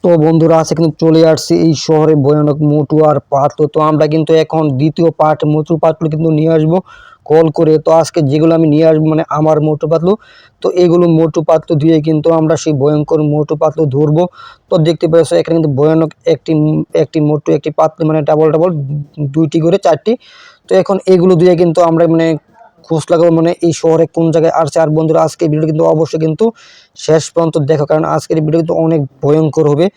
তো বন্ধুরা আছে কিন্তু চলে আসছে এই শহরে ভয়ানক মোটু আর পাতলু। তো আমরা কিন্তু এখন দ্বিতীয় পার্ট মোটু পাতলু কিন্তু নিয়ে আসবো কল করে। তো আজকে যেগুলো আমি নিয়ে আসবো মানে আমার মোটু পাতলু, তো এগুলো মোটু পাতলু দিয়ে কিন্তু আমরা সেই ভয়ঙ্কর মোটু পাতলু ধরবো। তো দেখতে পাচ্ছ এখানে কিন্তু ভয়ানক একটি মোটু একটি পাতলু মানে ডাবল ডাবল দুইটি করে চারটি। তো এখন এগুলো দিয়ে কিন্তু আমরা মানে খোঁজ লাগাবো মানে এই শহরে কোন জায়গায় আসছে। আর বন্ধুরা আজকে ভিডিও কিন্তু অবশ্যই কিন্তু শেষ পর্যন্ত দেখো, কারণ আজকের ভিডিও কিন্তু অনেক ভয়ঙ্কর হবে।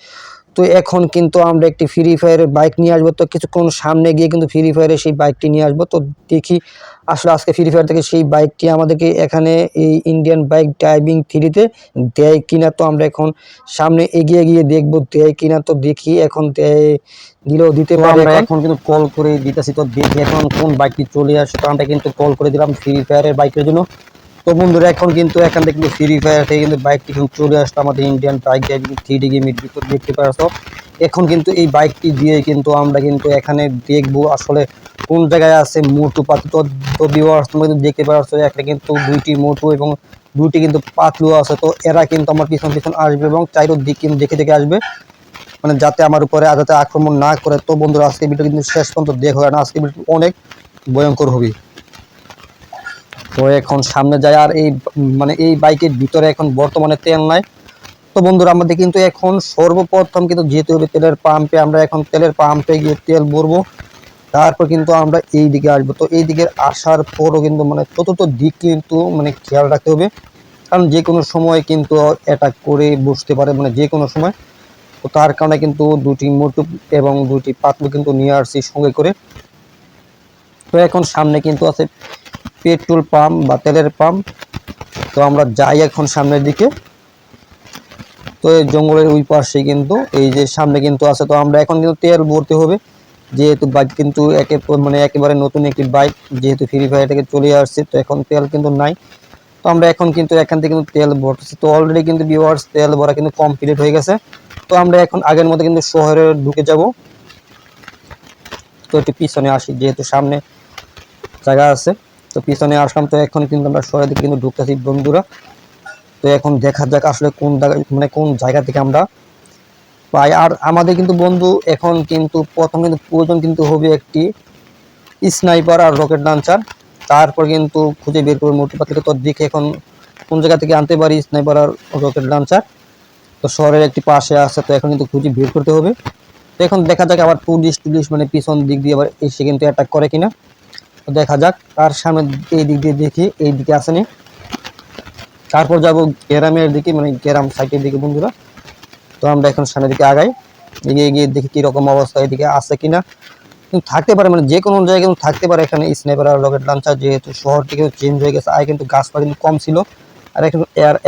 তো এখন কিন্তু আমরা একটি ফ্রি ফায়ারের বাইক নিয়ে আসবো। তো কিছুক্ষণ সামনে গিয়ে কিন্তু ফ্রি ফায়ারের সেই বাইকটি নিয়ে আসবো। তো দেখি আসলে আজকে ফ্রি ফায়ার থেকে সেই বাইকটি আমাদেরকে এখানে এই ইন্ডিয়ান বাইক ড্রাইভিং থ্রিতে দেয় কিনা। তো আমরা এখন সামনে এগিয়ে গিয়ে দেখবো দেয় কিনা। তো দেখি এখন দেয়, দিলেও দিতে পারে। আমরা এখন কিন্তু কল করে দিতেছি, তো দেখি এখন কোন বাইকটি চলে আসে। তো আমরা কিন্তু কল করে দিলাম ফ্রি ফায়ারের বাইকের জন্য। তো বন্ধুরা এখন কিন্তু এখান থেকে কিন্তু ফ্রি ফায়ার থেকে কিন্তু বাইকটি কিন্তু চলে আসলো আমাদের ইন্ডিয়ান বাইক ড্রাইভিং 3D গেমের ভিতর দেখতে পারছো। এখন কিন্তু এই বাইকটি দিয়ে কিন্তু আমরা কিন্তু এখানে দেখবো আসলে কোন জায়গায় আছে মোটু পাতলু। তো ভিউয়ার্স তোমরা কিন্তু দেখতে পারছো এখানে কিন্তু দুইটি মোটু এবং দুইটি কিন্তু পাতলু আছে। তো এরা কিন্তু আমার পিছন পিছন আসবে এবং চাইরো দিক কিন্তু দেখে দেখে আসবে, মানে যাতে আমার উপরে যাতে আক্রমণ না করে। তো বন্ধুরা আজকে ভিডিও কিন্তু শেষ পর্যন্ত দেখো, কারণ আজকে ভিডিও অনেক ভয়ঙ্কর হবে। তো এখন সামনে যায় আর এই মানে এই বাইকের ভিতরে এখন বর্তমানে তেল নাই। তো বন্ধুরা আমাদের কিন্তু এখন সর্বপ্রথম কিন্তু যেতে হবে তেলের পাম্পে। আমরা এখন তেলের পাম্পে গিয়ে তেল ভরবো, তারপর কিন্তু আমরা এই দিকে আসবো। তো এই দিকে আসার পরও কিন্তু মানে চতুর্থ দিক কিন্তু মানে খেয়াল রাখতে হবে, কারণ যে কোনো সময় কিন্তু অ্যাটাক করে বসতে পারে, মানে যে কোনো সময়। তো তার কারণে কিন্তু দুটি মোটু এবং দুটি পাতলু কিন্তু নিয়ে আসছি সঙ্গে করে। তো এখন সামনে কিন্তু আছে পেট্রোল পাম্প বা তেলের পাম্প। তো আমরা যাই এখন সামনের দিকে। তো এই জঙ্গলের ওই পাশে কিন্তু এই যে সামনে কিন্তু আছে। তো আমরা এখন কিন্তু তেল ভরতে হবে, যেহেতু বাইক কিন্তু মানে একেবারে নতুন একটি বাইক, যেহেতু ফ্রি ফায়ার থেকে চলে আসছে। তো এখন তেল কিন্তু নাই। তো আমরা এখন কিন্তু এখান থেকে কিন্তু তেল ভরতেছি। তো অলরেডি কিন্তু ভিউয়ার্স তেল ভরা কিন্তু কমপ্লিট হয়ে গেছে। তো আমরা এখন আগের মতো কিন্তু শহরে ঢুকে যাব। তো একটু পিছনে আসি, যেহেতু সামনে জায়গা আছে। তো পিছনে আসলাম। তো এখন কিন্তু আমরা শহরের দিকে কিন্তু ঢুকতেছি বন্ধুরা। তো এখন দেখা যাক আসলে কোন জায়গা মানে কোন জায়গা থেকে আমরা পাই। আর আমাদের কিন্তু বন্ধু এখন কিন্তু প্রথম কিন্তু প্রয়োজন কিন্তু হবে একটি স্নাইপার আর রকেট লঞ্চার। তারপর কিন্তু খুঁজে বের করবো মোটু পাতলুকে। তো দেখে এখন কোন জায়গা থেকে আনতে পারি স্নাইপার আর রকেট লঞ্চার। তো শহরের একটি পাশে আছে, তো এখন কিন্তু খুঁজে বের করতে হবে। তো এখন দেখা যাক আবার পুলিশ টুলিশ মানে পিছন দিক দিয়ে আবার এসে কিন্তু অ্যাটাক করে কিনা। তো দেখা যাক। তার সামনে এই দিক দিয়ে দেখি এই দিকে আসেনি। তারপর যাব গ্রামের দিকে, মানে গ্রাম সাইডের দিকে বন্ধুরা। তো আমরা এখন সামনের দিকে আগাই, এগিয়ে গিয়ে দেখি কিরকম অবস্থা, এদিকে আছে কিনা। কিন্তু থাকতে পারে, মানে যে কোনো জায়গায় কিন্তু থাকতে পারে এখানে স্নাইপার আর রকেট লঞ্চার, যেহেতু শহরটি কিন্তু চেঞ্জ হয়ে গেছে। আগে কিন্তু গাছপালা কিন্তু কম ছিল, আর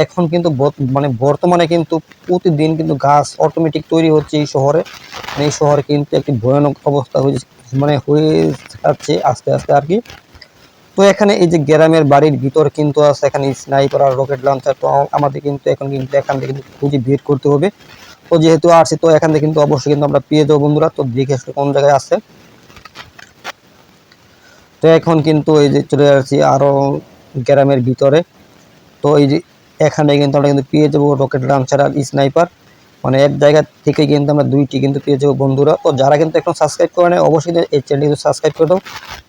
এখন কিন্তু মানে বর্তমানে কিন্তু প্রতিদিন কিন্তু গাছ অটোমেটিক তৈরি হচ্ছে এই শহরে। মানে এই শহরে কিন্তু একটি ভয়ানক অবস্থা মানে হয়ে যাচ্ছে আস্তে আস্তে আর কি। তো এখানে এই যে গ্রামের বাড়ির ভিতর কিন্তু আছে এখানে স্নাইপার আর রকেট লঞ্চার। তো আমাদের কিন্তু এখন কিন্তু এখান থেকে কিন্তু খুঁজে বের করতে হবে। তো যেহেতু আসছি তো এখান থেকে কিন্তু অবশ্যই কিন্তু আমরা পেয়ে যাবো বন্ধুরা। তো দেখে আসলে কোন জায়গায় আছে। তো এখন কিন্তু এই যে চলে আসছি আরো গ্রামের ভিতরে। তো এই যে এখানে কিন্তু আমরা কিন্তু পেয়ে যাবো রকেট লঞ্চার আর স্নাইপার, মানে এক জায়গা থেকে কিন্তু আমরা দুইটি কিন্তু পেয়ে যাবো বন্ধুরা। তো যারা কিন্তু এখন সাবস্ক্রাইব করে নেয় অবশ্যই এই চ্যানেলটি কিন্তু সাবস্ক্রাইব করে দাও,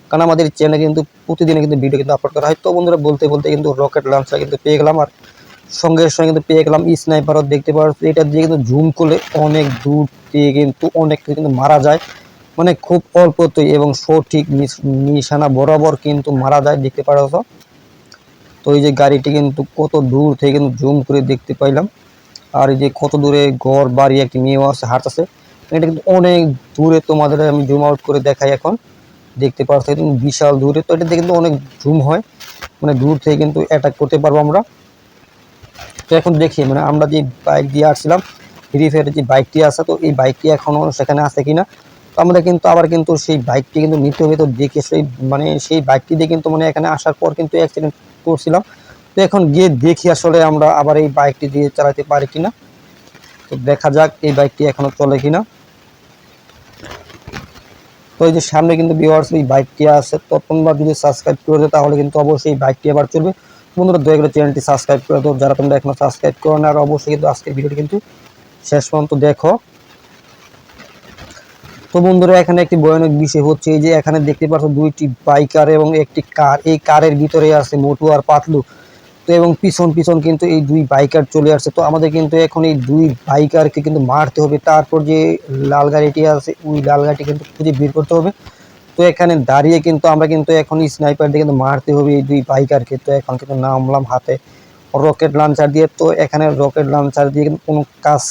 কারণ আমাদের চ্যানেলে কিন্তু প্রতিদিনে কিন্তু ভিডিও কিন্তু আপলোড করা হয়। তো বন্ধুরা বলতে বলতে কিন্তু রকেট লঞ্চার কিন্তু পেয়ে গেলাম, আর সঙ্গে সঙ্গে কিন্তু পেয়ে গেলাম স্নাইপারও দেখতে পাচ্ছি। এটা দিয়ে কিন্তু জুম করলে অনেক দূর দিয়ে কিন্তু অনেক কিন্তু মারা যায়, মানে খুব অল্পতেই এবং সঠিক নিশানা বরাবর কিন্তু মারা যায়, দেখতে পাচ্ছ। তো এই যে গাড়িটি কিন্তু কত দূর থেকে কিন্তু জুম করে দেখতে পাইলাম। আর এই যে কত দূরে ঘর বাড়ি একটি মেয়েও আছে হাঁটতেছে, এটা কিন্তু অনেক দূরে। তোমাদের আমি জুম আউট করে দেখাই এখন, দেখতে পাচ্ছ কিন্তু বিশাল দূরে। তো এটাতে কিন্তু অনেক জুম হয়, মানে দূর থেকে কিন্তু অ্যাটাক করতে পারবো আমরা। তো এখন দেখি মানে আমরা যে বাইক দিয়ে আসছিলাম ফ্রি ফায়ারের যে বাইকটি আছে, তো এই বাইকটি এখনো সেখানে আছে কিনা। তো আমরা কিন্তু আবার কিন্তু সেই বাইকটি কিন্তু নিতে হবে। তো দেখে সেই মানে সেই বাইকটি দিয়ে কিন্তু মানে এখানে আসার পর কিন্তু অ্যাক্সিডেন্ট করছিলাম। তো এখন গিয়ে দেখি আসলে আমরা আবার এই বাইকটি দিয়ে চালাতে পারি কিনা। তো দেখা যাক এই বাইকটি এখনো চলে কিনা। তো এই যে সামনে কিন্তু ভিউয়ার্স এই বাইকটি আছে। তো তোমরা যদি সাবস্ক্রাইব করে দাও তাহলে কিন্তু অবশ্যই এই বাইকটি আবার চলবে। বন্ধুরা দয়া করে চ্যানেলটি সাবস্ক্রাইব করে দাও যারা তোমরা এখনো সাবস্ক্রাইব করো না। আর অবশ্যই কিন্তু আজকের ভিডিওটি কিন্তু শেষ পর্যন্ত দেখো। তো বন্ধুরা এখানে একটি ভয়ানক বিষয় হচ্ছে এই যে এখানে দেখতে পাচ্ছ দুইটি বাইকার এবং একটি কার, এই কারের ভিতরে আছে মোটু আর পাতলু। তো এবং পিছন পিছন কিন্তু এই দুই বাইকার চলে আসছে। তো আমাদের কিন্তু এখন এই দুই বাইকারকে কিন্তু মারতে হবে, তারপর যে লাল গাড়িটি আছে ওই লাল গাড়িটি কিন্তু খুঁজে বের করতে হবে। তো এখানে দাঁড়িয়ে কিন্তু আমরা কিন্তু এখন স্নাইপার দিয়ে কিন্তু মারতে হবে এই দুই বাইকারকে। তো এখন কিন্তু নামলাম হাতে রকেট লঞ্চার দিয়ে। তো এখানে রকেট লঞ্চার দিয়ে কিন্তু কোনো কাজ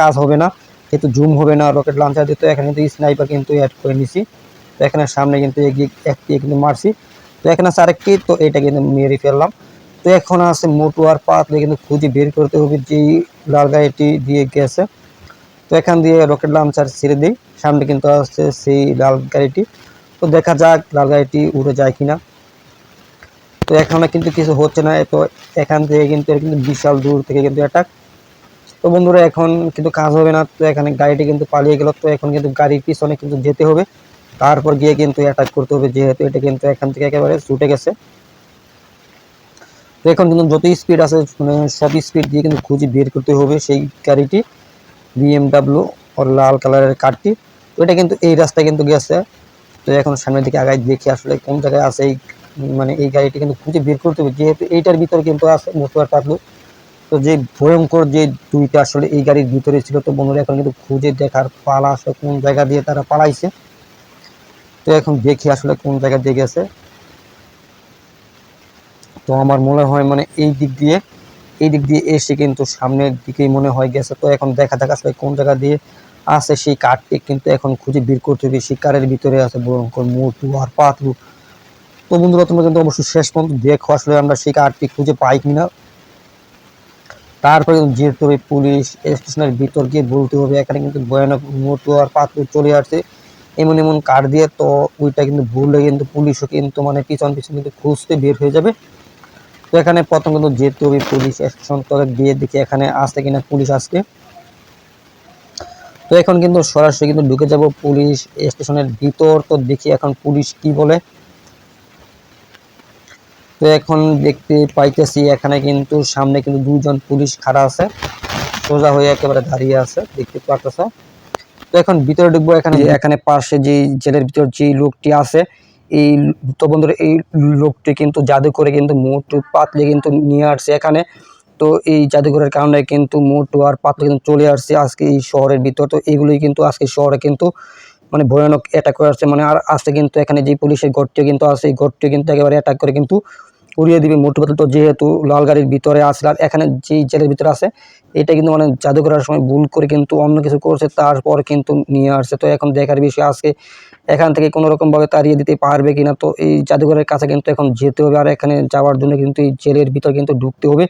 কাজ হবে না, যেহেতু জুম হবে না রকেট লঞ্চার দিয়ে। তো এখানে কিন্তু স্নাইপার কিন্তু অ্যাড করে নিছি। তো এখানে সামনে কিন্তু এগিয়ে একটি কিন্তু মারছি। তো এখানে আছে আরেকটি, তো এটা কিন্তু মেরে ফেললাম। তো এখন আছে মোটু আর পাতলু কিন্তু খুঁজে বের করতে হবে যেই লাল গাড়িটি দিয়ে গেছে। তো এখান দিয়ে রকেট লঞ্চার ছেড়ে দিই, সামনে কিন্তু আছে সেই লাল গাড়িটি। তো দেখা যাক লাল গাড়িটি উড়ে যায় কিনা। তো এখানে কিন্তু কিছু হচ্ছে না। তো এখান থেকে কিন্তু বিশাল দূর থেকে কিন্তু অ্যাটাক। তো বন্ধুরা এখন কিন্তু কাজ হবে না। তো এখানে গাড়িটি কিন্তু পালিয়ে গেল। তো এখন কিন্তু গাড়ির পিছনে কিন্তু যেতে হবে, তারপর গিয়ে কিন্তু অ্যাটাক করতে হবে, যেহেতু এটা কিন্তু এখান থেকে একেবারে ছুটে গেছে। তো এখন কিন্তু যত স্পিড আছে সব স্পিড দিয়ে কিন্তু খুঁজে বের করতে হবে সেই গাড়িটি, BMW ওর লাল কালারের কারটি। তো এটা কিন্তু এই রাস্তায় কিন্তু গেছে। তো এখন সামনের দিকে আগায় দেখি আসলে কোন জায়গায় আছে এই এই গাড়িটি কিন্তু খুঁজে বের করতে হবে, যেহেতু এইটার ভিতরে কিন্তু আছে মোটু আর পাতলু। তো যে ভয়ঙ্কর যে দুইটা আসলে এই গাড়ির ভিতরে ছিল। তো বন্ধুরা এখন কিন্তু খুঁজে দেখার পালা আসলে কোন জায়গা দিয়ে তারা পালাইছে। তো এখন দেখি আসলে কোন জায়গা দিয়ে গেছে। তো আমার মনে হয় এই দিক দিয়ে এসে কিন্তু সামনের দিকেই মনে হয় গেছে। তো এখন দেখা যাক আসলে কোন জায়গা দিয়ে আছে সেই কারটি কিন্তু এখন খুঁজে বের করতে হবে। সেই কারের ভিতরে আছে ভয়ঙ্কর মোটু আর পাতলু। তো বন্ধুরা তোমরা কিন্তু অবশ্যই শেষ পর্যন্ত দেখো আসলে আমরা সেই কারটি খুঁজে পাই কিনা। তারপরে কিন্তু যেতে হবে পুলিশ স্টেশনের ভিতর গিয়ে বলতে হবে এখানে কিন্তু ভয়ানক মোটু আর পাতলু চলে আসছে এমন এমন কার দিয়ে। তো ওইটা কিন্তু ভুললে কিন্তু পুলিশও কিন্তু পিছন পিছন কিন্তু খুঁজতে বের হয়ে যাবে। তো এখানে প্রথম কিন্তু যেতে হবে পুলিশ স্টেশন, তো গিয়ে দেখি এখানে আসছে কিনা পুলিশ আজকে। তো এখন কিন্তু সরাসরি কিন্তু ঢুকে যাব পুলিশ স্টেশনের ভিতর। তো দেখি এখন পুলিশ কি বলে। তো এখন দেখতে পাইতেছি এখানে কিন্তু সামনে কিন্তু দুজন পুলিশ খাড়া আছে, সোজা হয়ে একেবারে দাঁড়িয়ে আছে, দেখতে পাচ্ছ। তো এখন ভিতরে ঢুকবো। এখানে পাশে যে জেলের ভিতর যে লোকটি আছে এই, তো বন্ধুরা এই লোকটি কিন্তু জাদু করে কিন্তু মোটু পাতলু কিন্তু নিয়ে আসছে এখানে। তো এই জাদুঘরের কারণে কিন্তু মোটু আর পাতলু কিন্তু চলে আসছে আজকে এই শহরের ভিতর। তো এগুলোই কিন্তু আজকে শহরে কিন্তু ভয়ানক অ্যাটাক করে আসছে। আর আজকে কিন্তু এখানে যে পুলিশের ঘরটিও কিন্তু আছে, এই ঘরটিও কিন্তু একেবারে অ্যাটাক করে কিন্তু উড়িয়ে দিবে মোটু পাতলু। তো যেহেতু লাল গাড়ির ভিতরে আছে আর এখানে যেই জেলের ভিতরে আছে এটা কিন্তু জাদু করার সময় ভুল করে কিন্তু অন্য কিছু করছে, তারপর কিন্তু নিয়ে আসছে। তো এখন দেখার বিষয় আজকে এখান থেকে কোনো রকম ভাবে তাড়িয়ে দিতে পারবে কিনা। তো এই জাদুঘরের কাছে কিন্তু এখন যেতে হবে, আর এখানে যাওয়ার জন্য কিন্তু এই জেলের ভিতর কিন্তু ঢুকতে হবে।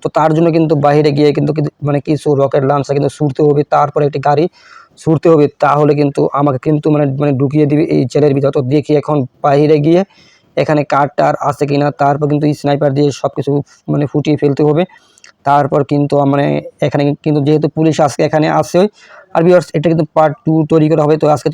তো তার জন্য কিন্তু বাইরে গিয়ে কিন্তু কিছু রকেট লঞ্চার কিন্তু ছুড়তে হবে, তারপরে একটি গাড়ি ছুড়তে হবে, তাহলে কিন্তু আমাকে কিন্তু ঢুকিয়ে দিবে এই জেলের ভিতর। তো দেখি এখন বাইরে গিয়ে এখানে কারটার আছে কিনা, তারপর কিন্তু স্নাইপার দিয়ে সবকিছু ফুটিয়ে ফেলতে হবে। তারপর কিন্তু এখানে কিন্তু যেহেতু পুলিশ আজকে এখানে আছে। আর ভিউয়ার্স এটা কিন্তু পার্ট 2 তৈরি করা হবে। তো আজকে